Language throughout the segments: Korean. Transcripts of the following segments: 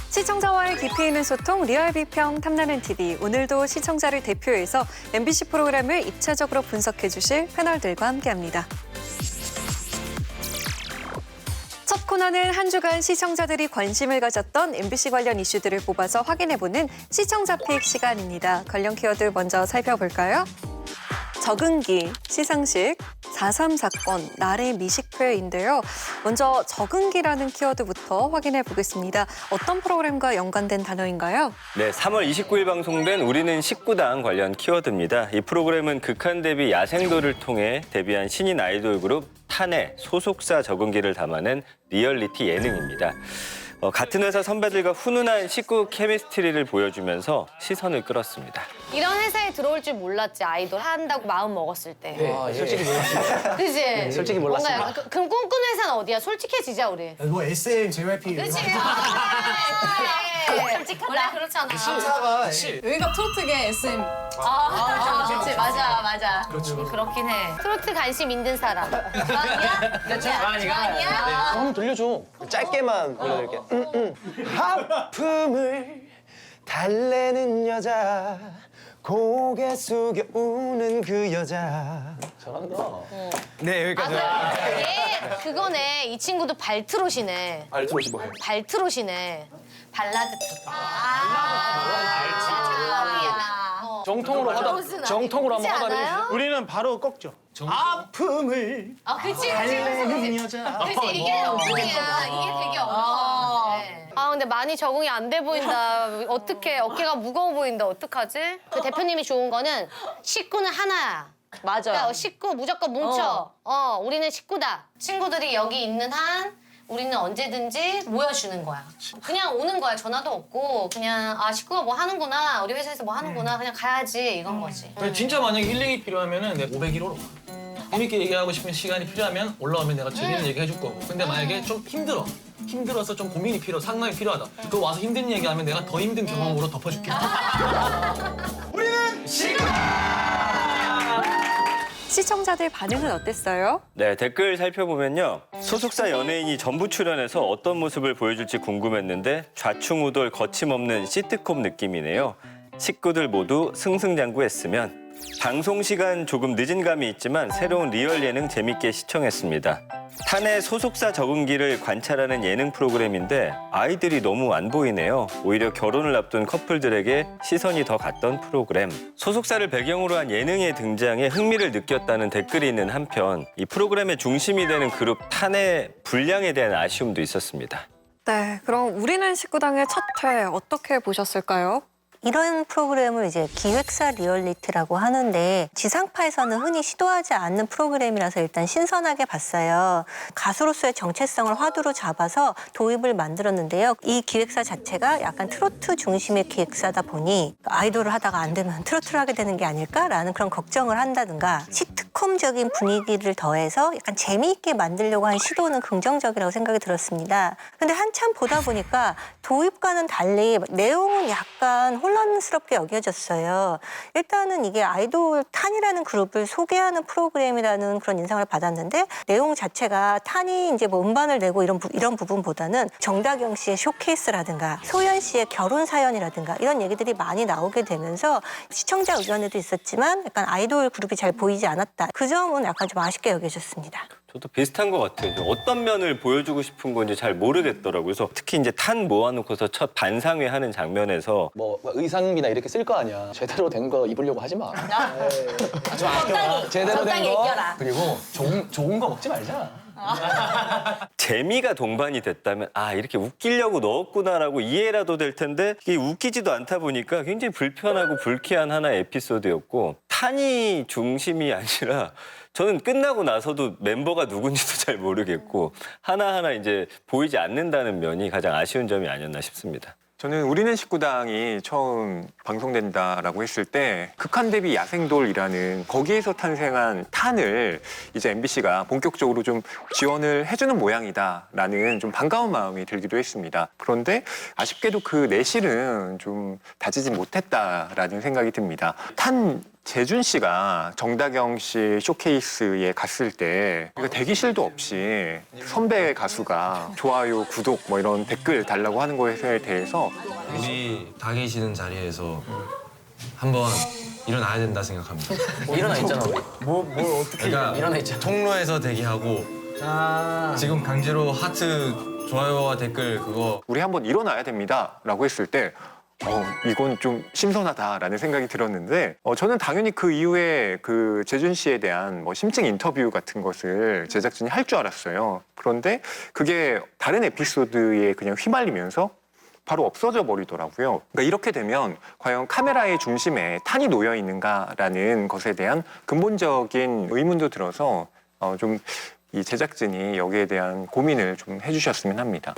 시청자와의 깊이 있는 소통, 리얼 비평 탐나는 TV. 오늘도 시청자를 대표해서 MBC 프로그램을 입체적으로 분석해 주실 패널들과 함께합니다. 첫 코너는 한 주간 시청자들이 관심을 가졌던 MBC 관련 이슈들을 뽑아서 확인해보는 시청자 픽 시간입니다. 관련 키워드 먼저 살펴볼까요? 적응기, 시상식, 4.3 사건, 날의 미식회인데요. 먼저 적응기라는 키워드부터 확인해 보겠습니다. 어떤 프로그램과 연관된 단어인가요? 네, 3월 29일 방송된 우리는 식구당 관련 키워드입니다. 이 프로그램은 극한 데뷔 야생도를 통해 데뷔한 신인 아이돌 그룹 탄의 소속사 적응기를 담아낸 리얼리티 예능입니다. 같은 회사 선배들과 훈훈한 식구 케미스트리를 보여주면서 시선을 끌었습니다. 이런 회사에 들어올 줄 몰랐지, 아이돌 한다고 마음 먹었을 때. 네, 솔직히 몰랐어요. 그지? 네, 솔직히 몰랐어요. 뭔가 그럼 꿈꾸는 회사는 어디야? 솔직해지자, 우리. 뭐 SM, JYP 그치? 솔직하다. 원래 그렇잖아. 심사가 여기가 트로트계 SM. 그치, 맞아. 그렇죠. 그렇긴 해. 트로트 관심 있는 사람. 주환이야? 주환이야? 한번 돌려줘. 짧게만 불러드릴게요. 하품을 달래는 여자, 고개 숙여 우는 그 여자. 잘한다. 네, 여기까지. 얘 그거네. 이 친구도 발트롯이네. 알트롯이 뭐예요? 발트롯이네. 발라드. 정통으로 정통으로 한번 하다 해주시죠. 우리는 바로 꺾죠. 아픔을 그치. 달래는 여자. 그치, 이게 어려운이야. 이게 되게 어려워. 근데 많이 적응이 안 돼 보인다. 어떡해. 어깨가 무거워 보인다. 어떡하지? 그 대표님이 좋은 거는 식구는 하나야. 맞아요. 그러니까 식구 무조건 뭉쳐. 우리는 식구다. 친구들이 여기 있는 한 우리는 언제든지 모여주는 거야. 그냥 오는 거야. 전화도 없고 그냥 식구가 뭐 하는구나. 우리 회사에서 뭐 하는구나. 그냥 가야지. 이건 거지. 진짜 만약에 힐링이 필요하면은 내가 501호로 가. 재밌게 얘기하고 싶은 시간이 필요하면 올라오면 내가 재밌는 얘기 해줄 거고. 근데 만약에 좀 힘들어서 좀 고민이 상담이 필요하다. 그거 와서 힘든 얘기하면 내가 더 힘든 경험으로 덮어줄게. 시청자들 반응은 어땠어요? 네, 댓글 살펴보면요. 소속사 연예인이 전부 출연해서 어떤 모습을 보여줄지 궁금했는데 좌충우돌 거침없는 시트콤 느낌이네요. 식구들 모두 승승장구했으면. 방송 시간 조금 늦은 감이 있지만 새로운 리얼 예능 재밌게 시청했습니다. 탄의 소속사 적응기를 관찰하는 예능 프로그램인데 아이들이 너무 안 보이네요. 오히려 결혼을 앞둔 커플들에게 시선이 더 갔던 프로그램. 소속사를 배경으로 한 예능의 등장에 흥미를 느꼈다는 댓글이 있는 한편 이 프로그램의 중심이 되는 그룹 탄의 분량에 대한 아쉬움도 있었습니다. 네, 그럼 우리는 식구당의 첫 회 어떻게 보셨을까요? 이런 프로그램을 이제 기획사 리얼리티라고 하는데 지상파에서는 흔히 시도하지 않는 프로그램이라서 일단 신선하게 봤어요. 가수로서의 정체성을 화두로 잡아서 도입을 만들었는데요. 이 기획사 자체가 약간 트로트 중심의 기획사다 보니 아이돌을 하다가 안 되면 트로트를 하게 되는 게 아닐까라는 그런 걱정을 한다든가 시트콤적인 분위기를 더해서 약간 재미있게 만들려고 한 시도는 긍정적이라고 생각이 들었습니다. 근데 한참 보다 보니까 도입과는 달리 내용은 약간 혼란스럽게 여겨졌어요. 일단은 이게 아이돌 탄이라는 그룹을 소개하는 프로그램이라는 그런 인상을 받았는데 내용 자체가 탄이 이제 뭐 음반을 내고 이런 부분보다는 정다경 씨의 쇼케이스라든가 소연 씨의 결혼 사연이라든가 이런 얘기들이 많이 나오게 되면서 시청자 의견에도 있었지만 약간 아이돌 그룹이 잘 보이지 않았다. 그 점은 약간 좀 아쉽게 여겨졌습니다. 저도 비슷한 것 같아요. 어떤 면을 보여주고 싶은 건지 잘 모르겠더라고요. 그래서 특히 이제 탄 모아놓고서 첫 반상회 하는 장면에서 뭐 의상비나 이렇게 쓸 거 아니야. 제대로 된 거 입으려고 하지 마. 제대로 된 거. 그리고 좋은 거 먹지 말자. 재미가 동반이 됐다면 이렇게 웃기려고 넣었구나라고 이해라도 될 텐데 이게 웃기지도 않다 보니까 굉장히 불편하고 불쾌한 하나의 에피소드였고 탄이 중심이 아니라 저는 끝나고 나서도 멤버가 누군지도 잘 모르겠고 하나하나 이제 보이지 않는다는 면이 가장 아쉬운 점이 아니었나 싶습니다. 저는 우리는 식구당이 처음 방송된다라고 했을 때 극한 데뷔 야생돌이라는 거기에서 탄생한 탄을 이제 MBC가 본격적으로 좀 지원을 해주는 모양이다라는 좀 반가운 마음이 들기도 했습니다. 그런데 아쉽게도 그 내실은 좀 다지지 못했다라는 생각이 듭니다. 탄 재준 씨가 정다경 씨 쇼케이스에 갔을 때 대기실도 없이 선배 가수가 좋아요, 구독 뭐 이런 댓글 달라고 하는 것에 대해서 우리 다 계시는 자리에서 한번 일어나야 된다 생각합니다. 일어나 있잖아 우리. 뭘 어떻게 그러니까 일어나 있잖아. 통로에서 대기하고 지금 강제로 하트, 좋아요와 댓글 그거 우리 한번 일어나야 됩니다라고 했을 때 이건 좀 신선하다라는 생각이 들었는데 저는 당연히 그 이후에 그 재준 씨에 대한 뭐 심층 인터뷰 같은 것을 제작진이 할 줄 알았어요. 그런데 그게 다른 에피소드에 그냥 휘말리면서 바로 없어져 버리더라고요. 그러니까 이렇게 되면 과연 카메라의 중심에 탄이 놓여 있는가라는 것에 대한 근본적인 의문도 들어서 좀 이 제작진이 여기에 대한 고민을 좀 해주셨으면 합니다.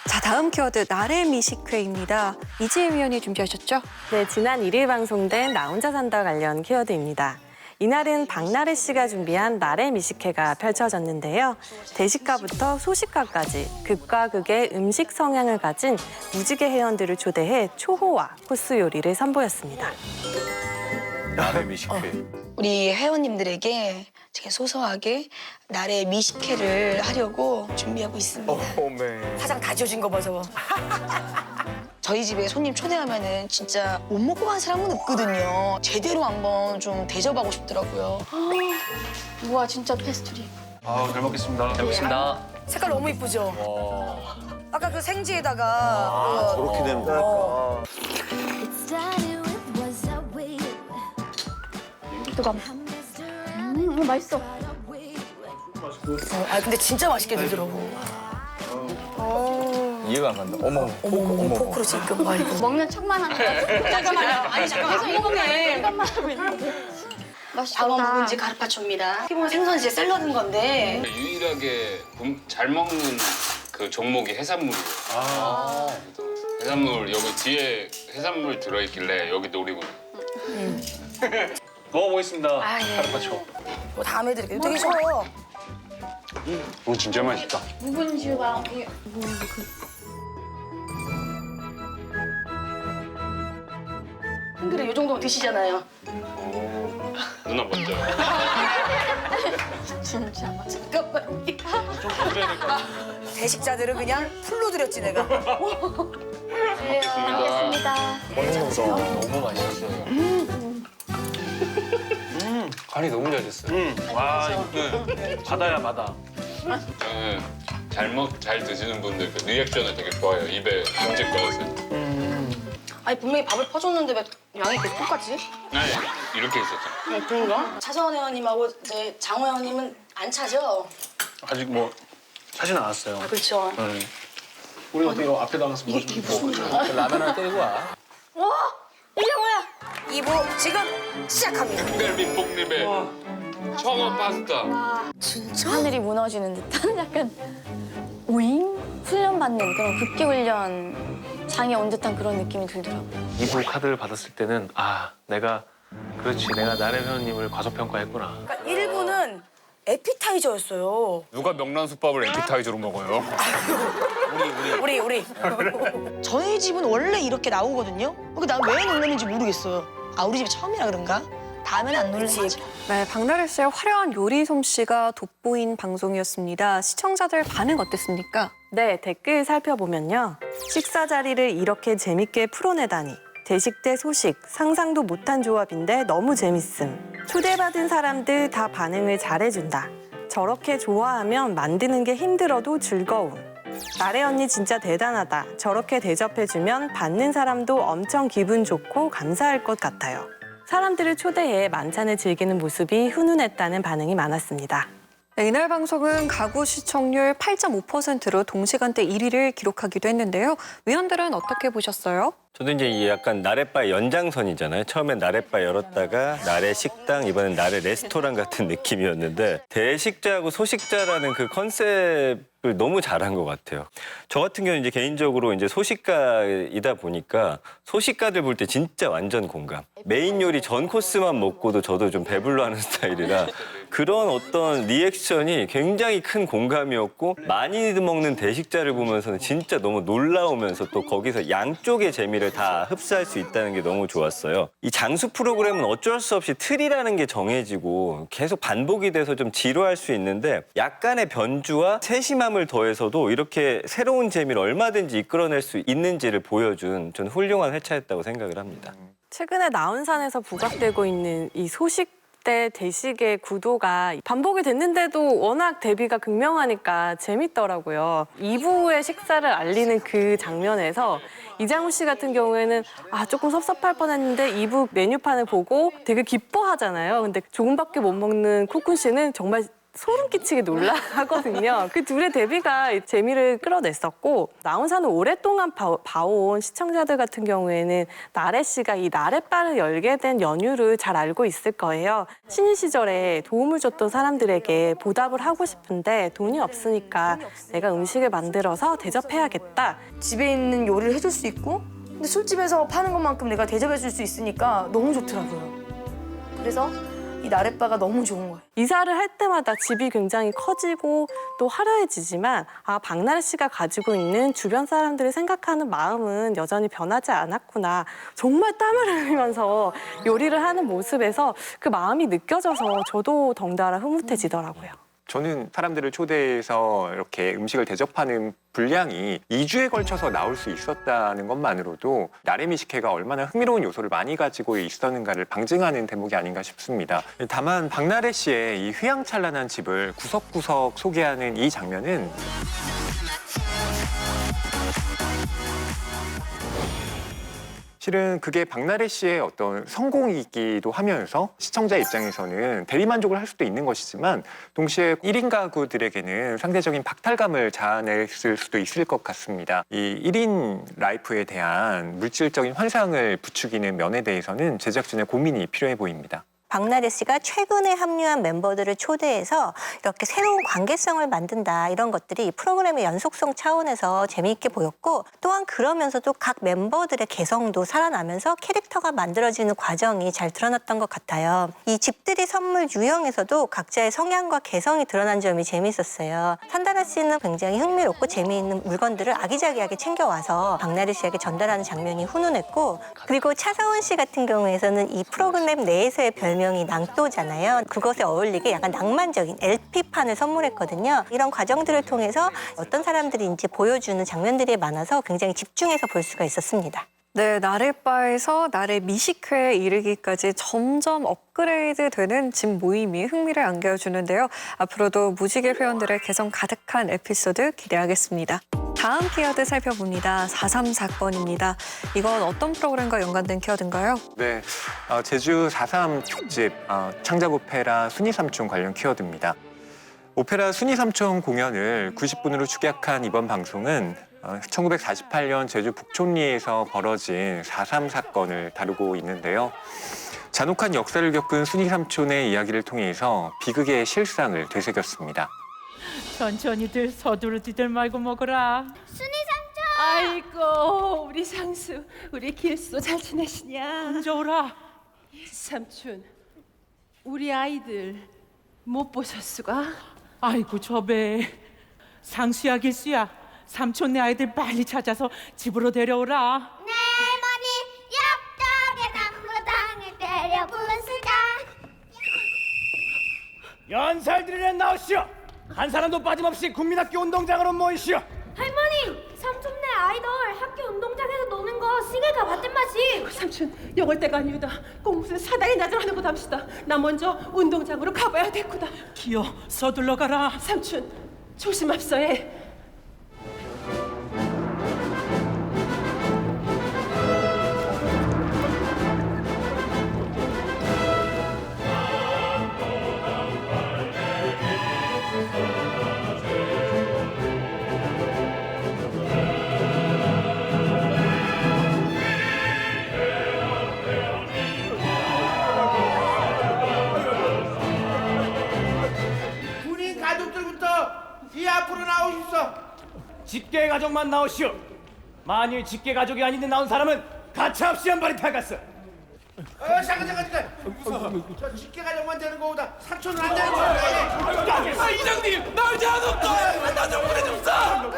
자, 다음 키워드 나래 미식회입니다. 이지혜 위원이 준비하셨죠? 네, 지난 1일 방송된 나 혼자 산다 관련 키워드입니다. 이날은 박나래 씨가 준비한 나래 미식회가 펼쳐졌는데요. 대식가부터 소식가까지 극과 극의 음식 성향을 가진 무지개 회원들을 초대해 초호화 코스 요리를 선보였습니다. 나래 미식회. 우리 회원님들에게 제가 소소하게 나래 미식회를 하려고 준비하고 있습니다. 화장 다 지워진 거 봐, 저거. 저희 집에 손님 초대하면은 진짜 못 먹고 간 사람은 없거든요. 제대로 한번 좀 대접하고 싶더라고요. 우와, 진짜 페스토리. 잘 먹겠습니다. 잘 먹겠습니다. 색깔 너무 이쁘죠? 아까 그 생지에다가 저렇게 되는 거야. 맛있어. 근데 진짜 맛있게 되더라고. 이해가 안 간다. 어머. 포크로 지금 봐 이거. 먹는 척만 하는 거. 잠깐만요. 아니 잠깐만. 계속 이거네. 잠깐만 하고 있는데. 방어 묵은지 가르파초입니다. 피부는 생선 이제 샐러드인 건데. 유일하게 잘 먹는 그 종목이 해산물이에요. 해산물 여기 뒤에 해산물 들어있길래 여기 노리고. 먹어보겠습니다. 예. 카르파초. 뭐 다음에 드릴게요. 되게 쉬워요. 오 진짜 맛있다. 묵은지와 한 그릇 이 정도면 드시잖아요. 누나 먼저. 진짜 잠깐만. 대식자들은 그냥 풀로 드렸지 내가. 알겠습니다. 너무 맛있었어요. 간이 너무 잘 됐어요. 와 이거 바다야 바다. 저는 잘 드시는 분들 그 리액션을 되게 좋아해요. 입에 금지 꺼서. 아니 분명히 밥을 퍼줬는데 왜 양이 계속 똑같지? 아니 이렇게 있었죠. 그런가? 차정원 회원님하고 이제 장호 회원님은 안 차죠? 아직 뭐 사진 않았어요. 그렇죠. 우리 어떻게 이거 앞에 나가서 뭐 좀 먹을까요? 라면 하나 때리고 와. 와 이게 뭐야? 2부 지금 시작합니다. 콩갈비 볶립에 청어 파스타. 하늘이 무너지는 듯한 약간 오잉? 훈련받는 그런 급기 훈련 장에 온 듯한 그런 느낌이 들더라고요. 이부 카드를 받았을 때는 내가 나래 회원님을 과소평가했구나. 그러니까 1부는 에피타이저였어요. 누가 명란솥밥을 에피타이저로 먹어요? 우리. 저희 집은 원래 이렇게 나오거든요. 그러니까 난 왜 놀랐는지 모르겠어요. 우리 집이 처음이라 그런가? 다음에는 안 놀지. 네, 박나래 씨의 화려한 요리 솜씨가 돋보인 방송이었습니다. 시청자들 반응 어땠습니까? 네, 댓글 살펴보면요. 식사 자리를 이렇게 재밌게 풀어내다니. 대식 대 소식, 상상도 못한 조합인데 너무 재밌음. 초대받은 사람들 다 반응을 잘해준다. 저렇게 좋아하면 만드는 게 힘들어도 즐거움. 나래 언니 진짜 대단하다. 저렇게 대접해주면 받는 사람도 엄청 기분 좋고 감사할 것 같아요. 사람들을 초대해 만찬을 즐기는 모습이 훈훈했다는 반응이 많았습니다. 네, 이날 방송은 가구 시청률 8.5%로 동시간대 1위를 기록하기도 했는데요. 위원들은 어떻게 보셨어요? 저도 이제 이 약간 나래바 연장선이잖아요. 처음엔 나래바 열었다가 나래 식당, 이번엔 나래 레스토랑 같은 느낌이었는데 대식자하고 소식자라는 그 컨셉을 너무 잘한 것 같아요. 저 같은 경우는 이제 개인적으로 이제 소식가이다 보니까 소식가들 볼 때 진짜 완전 공감. 메인 요리 전 코스만 먹고도 저도 좀 배불러하는 스타일이라 그런 어떤 리액션이 굉장히 큰 공감이었고 많이 먹는 대식자를 보면서는 진짜 너무 놀라우면서 또 거기서 양쪽의 재미를 다 흡수할 수 있다는 게 너무 좋았어요. 이 장수 프로그램은 어쩔 수 없이 틀이라는 게 정해지고 계속 반복이 돼서 좀 지루할 수 있는데 약간의 변주와 세심함을 더해서도 이렇게 새로운 재미를 얼마든지 이끌어낼 수 있는지를 보여준 전 훌륭한 회차였다고 생각을 합니다. 최근에 나훈산에서 부각되고 있는 이 소식대 대식의 구도가 반복이 됐는데도 워낙 대비가 극명하니까 재밌더라고요. 2부의 식사를 알리는 그 장면에서 이장훈 씨 같은 경우에는 조금 섭섭할 뻔했는데 2부 메뉴판을 보고 되게 기뻐하잖아요. 근데 조금밖에 못 먹는 코쿤 씨는 정말 소름 끼치게 놀라하거든요. 그 둘의 대비가 재미를 끌어냈었고 나훈산을 오랫동안 봐온 시청자들 같은 경우에는 나래 씨가 이 나래바를 열게 된 연유를 잘 알고 있을 거예요. 신인 시절에 도움을 줬던 사람들에게 보답을 하고 싶은데 돈이 없으니까 내가 음식을 만들어서 대접해야겠다. 집에 있는 요리를 해줄 수 있고 근데 술집에서 파는 것만큼 내가 대접해줄 수 있으니까 너무 좋더라고요. 그래서 이 나래바가 너무 좋은 거예요. 이사를 할 때마다 집이 굉장히 커지고 또 화려해지지만 박나래 씨가 가지고 있는 주변 사람들이 생각하는 마음은 여전히 변하지 않았구나. 정말 땀을 흘리면서 요리를 하는 모습에서 그 마음이 느껴져서 저도 덩달아 흐뭇해지더라고요. 저는 사람들을 초대해서 이렇게 음식을 대접하는 분량이 2주에 걸쳐서 나올 수 있었다는 것만으로도 나래미식회가 얼마나 흥미로운 요소를 많이 가지고 있었는가를 방증하는 대목이 아닌가 싶습니다. 다만 박나래 씨의 이 휘황찬란한 집을 구석구석 소개하는 이 장면은 실은 그게 박나래 씨의 어떤 성공이기도 하면서 시청자 입장에서는 대리만족을 할 수도 있는 것이지만 동시에 1인 가구들에게는 상대적인 박탈감을 자아냈을 수도 있을 것 같습니다. 이 1인 라이프에 대한 물질적인 환상을 부추기는 면에 대해서는 제작진의 고민이 필요해 보입니다. 박나래 씨가 최근에 합류한 멤버들을 초대해서 이렇게 새로운 관계성을 만든다 이런 것들이 프로그램의 연속성 차원에서 재미있게 보였고 또한 그러면서도 각 멤버들의 개성도 살아나면서 캐릭터가 만들어지는 과정이 잘 드러났던 것 같아요. 이 집들이 선물 유형에서도 각자의 성향과 개성이 드러난 점이 재미있었어요. 산다라 씨는 굉장히 흥미롭고 재미있는 물건들을 아기자기하게 챙겨와서 박나래 씨에게 전달하는 장면이 훈훈했고 그리고 차서원 씨 같은 경우에는 이 프로그램 내에서의 별명이 낭또잖아요. 그것에 어울리게 약간 낭만적인 LP판을 선물했거든요. 이런 과정들을 통해서 어떤 사람들인지 보여주는 장면들이 많아서 굉장히 집중해서 볼 수가 있었습니다. 네, 나래바에서 나래 미식회에 이르기까지 점점 업그레이드 되는 집 모임이 흥미를 안겨주는데요. 앞으로도 무지개 회원들의 개성 가득한 에피소드 기대하겠습니다. 다음 키워드 살펴봅니다. 4.3 사건입니다. 이건 어떤 프로그램과 연관된 키워드인가요? 네, 제주 4.3 특집 창작 오페라 순이삼촌 관련 키워드입니다. 오페라 순이삼촌 공연을 90분으로 축약한 이번 방송은 1948년 제주 북촌리에서 벌어진 4.3 사건을 다루고 있는데요. 잔혹한 역사를 겪은 순이삼촌의 이야기를 통해서 비극의 실상을 되새겼습니다. 천천히들 서두르지들 말고 먹어라. 순이삼촌! 아이고 우리 상수, 우리 길수 잘 지내시냐? 언제 오라? 삼촌, 우리 아이들 못 보셨수가? 아이고 저배, 상수야 길수야, 삼촌네 아이들 빨리 찾아서 집으로 데려오라. 내 머리 옆쪽에 당구당을 때려 부수자. 연살들이란 나오시오. 한 사람도 빠짐없이 국민학교 운동장으로 모이시오. 할머니, 삼촌네 아이들 학교 운동장에서 노는 거 시계가 봤단 맛이. 삼촌, 영월 때가 아니오다. 꼭 무슨 사다리 나들 하는 거 답시다. 나 먼저 운동장으로 가봐야 됐구다. 기어, 서둘러 가라. 삼촌, 조심합소해. 군인 가족들부터 이 앞으로 나오십시오. 직계 가족만 나오시오. 만일 직계 가족이 아닌데 나온 사람은 가차없이 한 발이 타갔어. 잠깐. 저 쉽게 가려면 되는 거보다 삼촌은 안 되는 거야. 이장님, 나 이제 안 없다. 나 좀 보내줍사.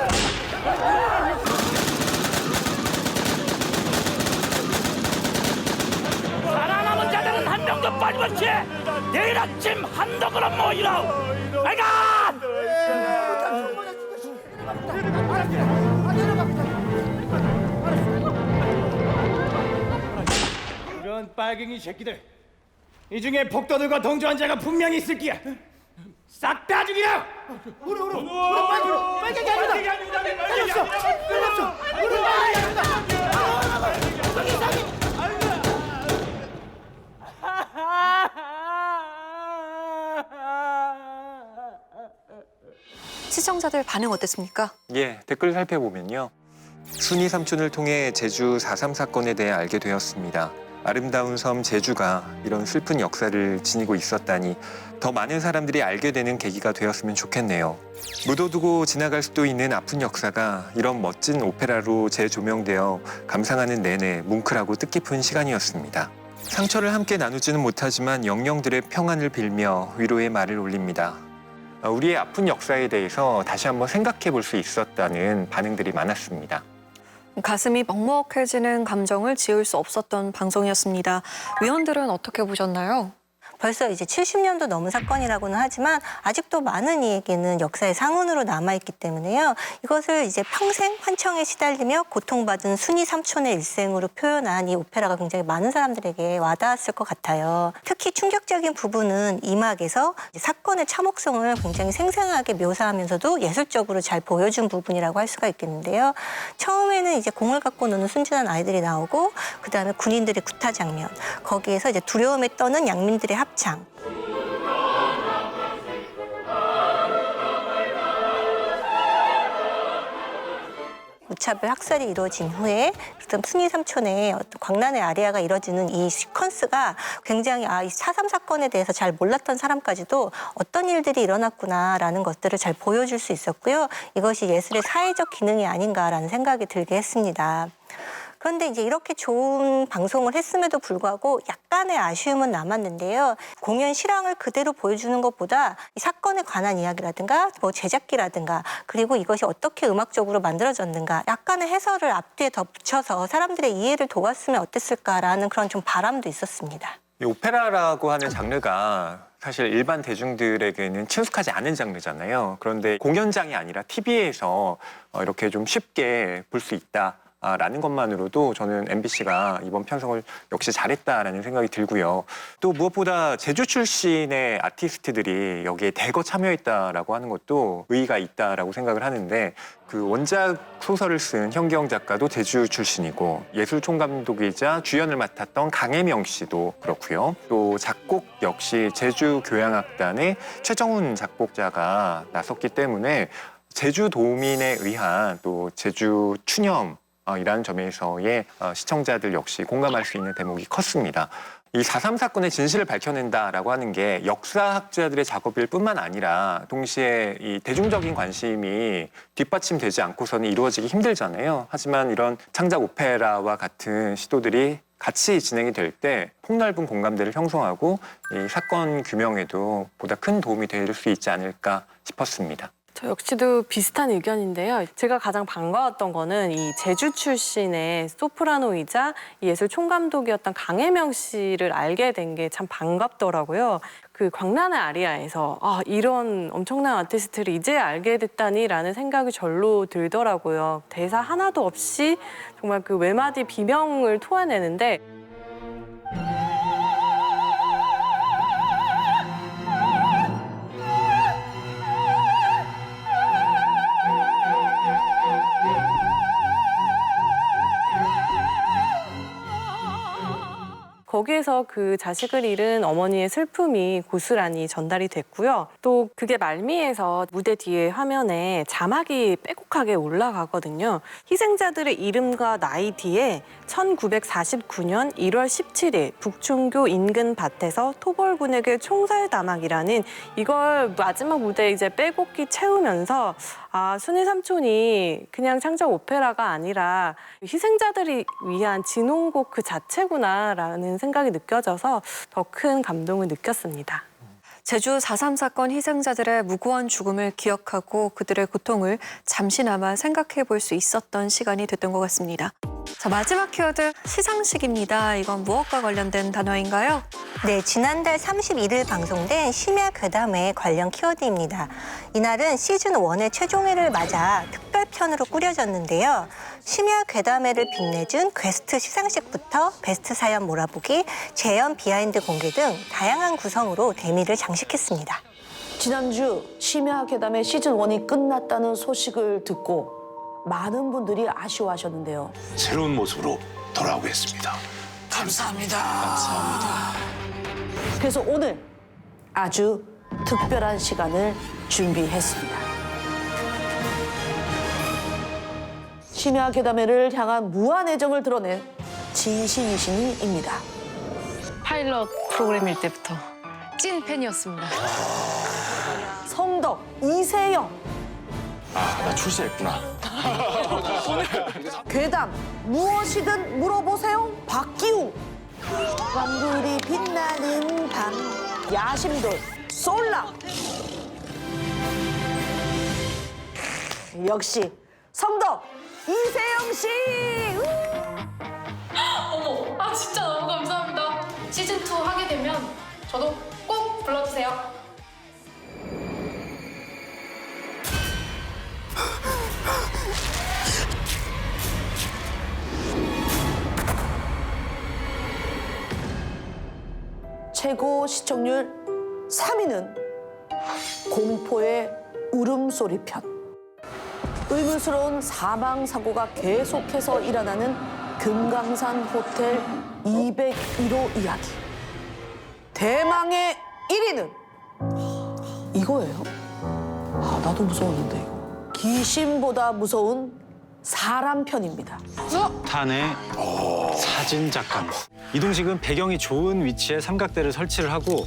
살아남은 자들은 한 명도 빠짐없이 내일 아침 한덕으로 모이라. 알가! 이런 빨갱이 새끼들. 이 중에 복도들과 동조한 자가 분명히 있을 기야. 싹 다 죽이라! 빨갱이 아닙니다! 빨갱이 시청자들 반응 어땠습니까? 예, 댓글 살펴보면요. 순이 삼촌을 통해 제주 4.3 사건에 대해 알게 되었습니다. 아름다운 섬 제주가 이런 슬픈 역사를 지니고 있었다니 더 많은 사람들이 알게 되는 계기가 되었으면 좋겠네요. 묻어두고 지나갈 수도 있는 아픈 역사가 이런 멋진 오페라로 재조명되어 감상하는 내내 뭉클하고 뜻깊은 시간이었습니다. 상처를 함께 나누지는 못하지만 영령들의 평안을 빌며 위로의 말을 올립니다. 우리의 아픈 역사에 대해서 다시 한번 생각해 볼 수 있었다는 반응들이 많았습니다. 가슴이 먹먹해지는 감정을 지울 수 없었던 방송이었습니다. 위원들은 어떻게 보셨나요? 벌써 이제 70년도 넘은 사건이라고는 하지만 아직도 많은 이에게는 역사의 상흔으로 남아있기 때문에요. 이것을 이제 평생 환청에 시달리며 고통받은 순이 삼촌의 일생으로 표현한 이 오페라가 굉장히 많은 사람들에게 와닿았을 것 같아요. 특히 충격적인 부분은 이 막에서 사건의 참혹성을 굉장히 생생하게 묘사하면서도 예술적으로 잘 보여준 부분이라고 할 수가 있겠는데요. 처음에는 이제 공을 갖고 노는 순진한 아이들이 나오고 그다음에 군인들의 구타 장면, 거기에서 이제 두려움에 떠는 양민들의 합창. 무차별 학살이 이루어진 후에 그다음 순이 삼촌의 어떤 광란의 아리아가 이뤄지는 이 시퀀스가 굉장히 이 4.3 사건에 대해서 잘 몰랐던 사람까지도 어떤 일들이 일어났구나라는 것들을 잘 보여줄 수 있었고요. 이것이 예술의 사회적 기능이 아닌가라는 생각이 들게 했습니다. 그런데 이제 이렇게 좋은 방송을 했음에도 불구하고 약간의 아쉬움은 남았는데요. 공연 실황을 그대로 보여주는 것보다 이 사건에 관한 이야기라든가 뭐 제작기라든가 그리고 이것이 어떻게 음악적으로 만들어졌는가 약간의 해설을 앞뒤에 더 붙여서 사람들의 이해를 도왔으면 어땠을까라는 그런 좀 바람도 있었습니다. 이 오페라라고 하는 장르가 사실 일반 대중들에게는 친숙하지 않은 장르잖아요. 그런데 공연장이 아니라 TV에서 이렇게 좀 쉽게 볼 수 있다. 라는 것만으로도 저는 MBC가 이번 편성을 역시 잘했다라는 생각이 들고요. 또 무엇보다 제주 출신의 아티스트들이 여기에 대거 참여했다라고 하는 것도 의의가 있다라고 생각을 하는데 그 원작 소설을 쓴 현기영 작가도 제주 출신이고 예술총감독이자 주연을 맡았던 강혜명 씨도 그렇고요. 또 작곡 역시 제주교향악단의 최정훈 작곡자가 나섰기 때문에 제주도민에 의한 또 제주 추념 이라는 점에서의 시청자들 역시 공감할 수 있는 대목이 컸습니다. 이 4.3 사건의 진실을 밝혀낸다라고 하는 게 역사학자들의 작업일 뿐만 아니라 동시에 이 대중적인 관심이 뒷받침되지 않고서는 이루어지기 힘들잖아요. 하지만 이런 창작 오페라와 같은 시도들이 같이 진행이 될 때 폭넓은 공감대를 형성하고 이 사건 규명에도 보다 큰 도움이 될 수 있지 않을까 싶었습니다. 저 역시도 비슷한 의견인데요. 제가 가장 반가웠던 거는 이 제주 출신의 소프라노이자 예술 총감독이었던 강혜명 씨를 알게 된 게 참 반갑더라고요. 그 광란의 아리아에서 이런 엄청난 아티스트를 이제 알게 됐다니라는 생각이 절로 들더라고요. 대사 하나도 없이 정말 그 외마디 비명을 토해내는데 거기에서 그 자식을 잃은 어머니의 슬픔이 고스란히 전달이 됐고요. 또 그게 말미에서 무대 뒤에 화면에 자막이 빼곡하게 올라가거든요. 희생자들의 이름과 나이 뒤에 1949년 1월 17일 북촌교 인근 밭에서 토벌군에게 총살 담악이라는 이걸 마지막 무대에 이제 빼곡히 채우면서 아, 순희 삼촌이 그냥 창작 오페라가 아니라 희생자들이 위한 진홍곡 그 자체구나라는 생각이 느껴져서 더 큰 감동을 느꼈습니다. 제주 4.3 사건 희생자들의 무고한 죽음을 기억하고 그들의 고통을 잠시나마 생각해 볼 수 있었던 시간이 됐던 것 같습니다. 자, 마지막 키워드 시상식입니다. 이건 무엇과 관련된 단어인가요? 네, 지난달 31일 방송된 심야 괴담회 관련 키워드입니다. 이날은 시즌 1의 최종회를 맞아 특별편으로 꾸려졌는데요. 심야 괴담회를 빛내준 퀘스트 시상식부터 베스트 사연 몰아보기, 재연 비하인드 공개 등 다양한 구성으로 대미를 장식했습니다. 지난주 심야 괴담의 시즌 1이 끝났다는 소식을 듣고 많은 분들이 아쉬워하셨는데요. 새로운 모습으로 돌아오겠습니다. 감사합니다. 감사합니다. 그래서 오늘 아주 특별한 시간을 준비했습니다. 심야 괴담회를 향한 무한 애정을 드러낸 진심이신이입니다. 파일럿 프로그램일 때부터 찐 팬이었습니다. 성덕 이세영. 아, 나 출세했구나. 괴담 무엇이든 물어보세요. 박기웅. 왕불이 빛나는 밤. 야심돌 솔라. 역시 성덕 이세영 씨. 어머, 아 진짜 너무 감사합니다. 시즌 2 하게 되면 저도 꼭 불러주세요. 최고 시청률 3위는 공포의 울음소리 편. 의문스러운 사망 사고가 계속해서 일어나는 금강산 호텔 201호 이야기. 대망의 1위는 이거예요. 아, 나도 무서웠는데 이거. 귀신보다 무서운 사람 편입니다. 탄의 사진 작가. 이동식은 배경이 좋은 위치에 삼각대를 설치를 하고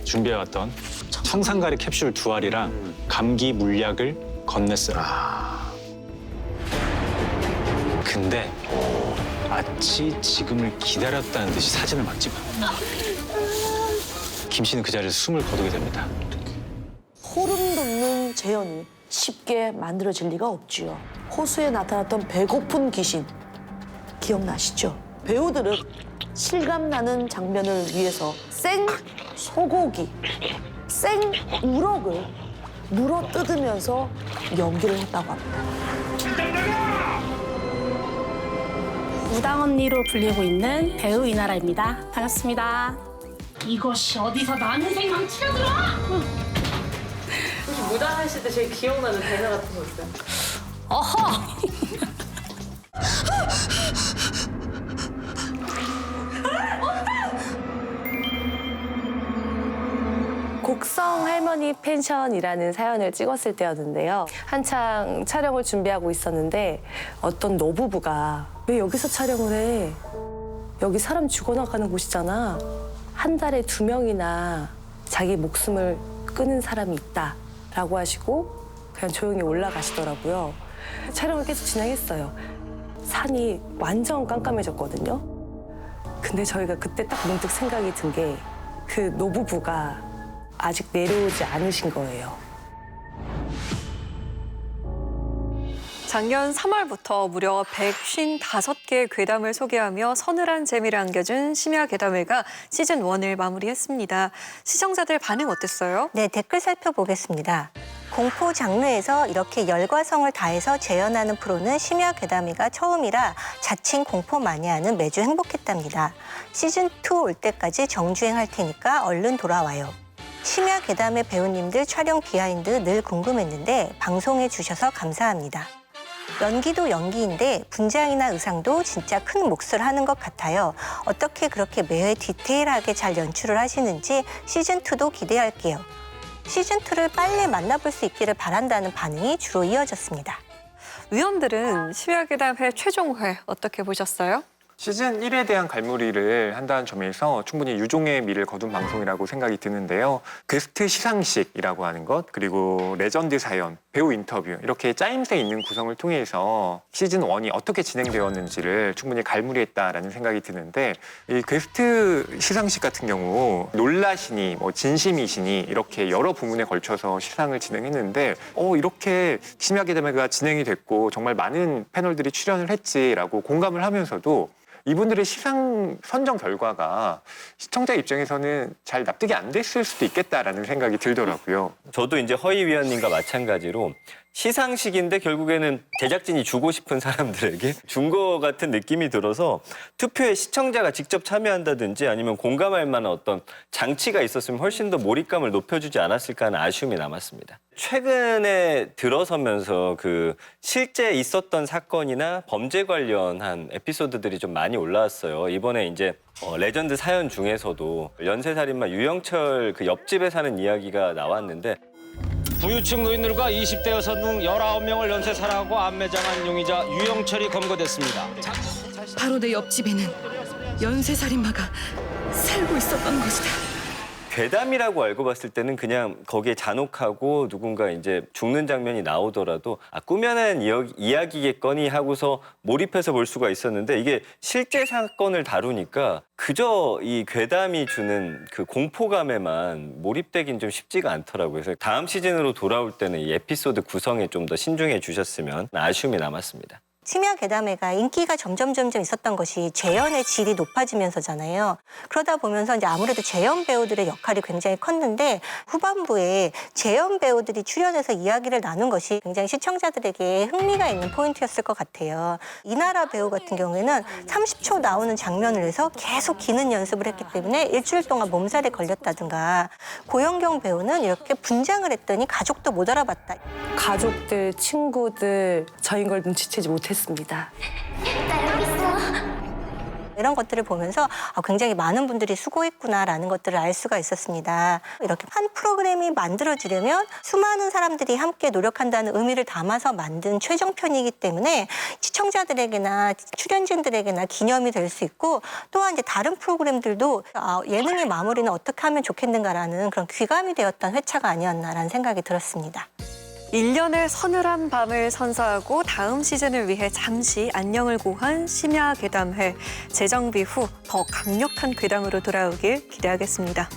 준비해왔던 청산가리 캡슐 2알이랑 감기 물약을 건넸어요. 근데 마치 지금을 기다렸다는 듯이 사진을 막 찍어요. 김 씨는 그 자리에서 숨을 거두게 됩니다. 소름 돋는 재현이 쉽게 만들어질 리가 없지요. 호수에 나타났던 배고픈 귀신 기억나시죠? 배우들은 실감나는 장면을 위해서 생 소고기, 생 우럭을 물어 뜯으면서 연기를 했다고 합니다. 우당 언니로 불리고 있는 배우 이나라입니다. 반갑습니다. 이것이 어디서 난생 망치려들어! 혹시 무당하실 때 제일 기억나는 대사 같은 거 있어요? 어허! 곡성 할머니 펜션이라는 사연을 찍었을 때였는데요. 한창 촬영을 준비하고 있었는데 어떤 노부부가 왜 여기서 촬영을 해? 여기 사람 죽어나가는 곳이잖아. 한 달에 2명이나 자기 목숨을 끊은 사람이 있다라고 하시고 그냥 조용히 올라가시더라고요. 촬영을 계속 진행했어요. 산이 완전 깜깜해졌거든요. 근데 저희가 그때 딱 문득 생각이 든 게 그 노부부가 아직 내려오지 않으신 거예요. 작년 3월부터 무려 155개의 괴담을 소개하며 서늘한 재미를 안겨준 심야 괴담회가 시즌 1을 마무리했습니다. 시청자들 반응 어땠어요? 네, 댓글 살펴보겠습니다. 공포 장르에서 이렇게 열과 성을 다해서 재현하는 프로는 심야 괴담회가 처음이라 자칭 공포 마니아는 매주 행복했답니다. 시즌2 올 때까지 정주행할 테니까 얼른 돌아와요. 심야 괴담회 배우님들 촬영 비하인드 늘 궁금했는데 방송해 주셔서 감사합니다. 연기도 연기인데 분장이나 의상도 진짜 큰 몫을 하는 것 같아요. 어떻게 그렇게 매회 디테일하게 잘 연출을 하시는지 시즌2도 기대할게요. 시즌2를 빨리 만나볼 수 있기를 바란다는 반응이 주로 이어졌습니다. 위원들은 심야 괴담회 최종회 어떻게 보셨어요? 시즌 1에 대한 갈무리를 한다는 점에서 충분히 유종의 미를 거둔 방송이라고 생각이 드는데요. 게스트 시상식이라고 하는 것, 그리고 레전드 사연, 배우 인터뷰 이렇게 짜임새 있는 구성을 통해서 시즌 1이 어떻게 진행되었는지를 충분히 갈무리했다라는 생각이 드는데, 이 게스트 시상식 같은 경우 놀라시니 뭐 진심이시니 이렇게 여러 부문에 걸쳐서 시상을 진행했는데 이렇게 심야괴담회가 진행이 됐고 정말 많은 패널들이 출연을 했지라고 공감을 하면서도 이분들의 시상 선정 결과가 시청자 입장에서는 잘 납득이 안 됐을 수도 있겠다라는 생각이 들더라고요. 저도 이제 허희 위원님과 마찬가지로 시상식인데 결국에는 제작진이 주고 싶은 사람들에게 준 거 같은 느낌이 들어서 투표에 시청자가 직접 참여한다든지 아니면 공감할 만한 어떤 장치가 있었으면 훨씬 더 몰입감을 높여주지 않았을까 하는 아쉬움이 남았습니다. 최근에 들어서면서 그 실제 있었던 사건이나 범죄 관련한 에피소드들이 좀 많이 올라왔어요. 이번에 이제 레전드 사연 중에서도 연쇄살인마 유영철 그 옆집에 사는 이야기가 나왔는데, 부유층 노인들과 20대 여성 등 19명을 연쇄살해하고 암매장한 용의자 유영철이 검거됐습니다. 바로 내 옆집에는 연쇄살인마가 살고 있었던 것이다. 괴담이라고 알고 봤을 때는 그냥 거기에 잔혹하고 누군가 이제 죽는 장면이 나오더라도 꾸며낸 이야기겠거니 하고서 몰입해서 볼 수가 있었는데, 이게 실제 사건을 다루니까 그저 이 괴담이 주는 그 공포감에만 몰입되긴 좀 쉽지가 않더라고요. 그래서 다음 시즌으로 돌아올 때는 이 에피소드 구성에 좀 더 신중해 주셨으면 아쉬움이 남았습니다. 심야괴담회가 인기가 점점 있었던 것이 재연의 질이 높아지면서잖아요. 그러다 보면서 이제 아무래도 재연 배우들의 역할이 굉장히 컸는데, 후반부에 재연 배우들이 출연해서 이야기를 나눈 것이 굉장히 시청자들에게 흥미가 있는 포인트였을 것 같아요. 이나라 배우 같은 경우에는 30초 나오는 장면을 해서 계속 기는 연습을 했기 때문에 일주일 동안 몸살에 걸렸다든가, 고영경 배우는 이렇게 분장을 했더니 가족도 못 알아봤다. 가족들, 친구들 저인 걸 눈치채지 못했습니다. 이런 것들을 보면서 굉장히 많은 분들이 수고했구나라는 것들을 알 수가 있었습니다. 이렇게 한 프로그램이 만들어지려면 수많은 사람들이 함께 노력한다는 의미를 담아서 만든 최종편이기 때문에 시청자들에게나 출연진들에게나 기념이 될 수 있고, 또한 이제 다른 프로그램들도 예능의 마무리는 어떻게 하면 좋겠는가라는 그런 귀감이 되었던 회차가 아니었나라는 생각이 들었습니다. 1년의 서늘한 밤을 선사하고 다음 시즌을 위해 잠시 안녕을 고한 심야괴담회. 재정비 후 더 강력한 괴담으로 돌아오길 기대하겠습니다.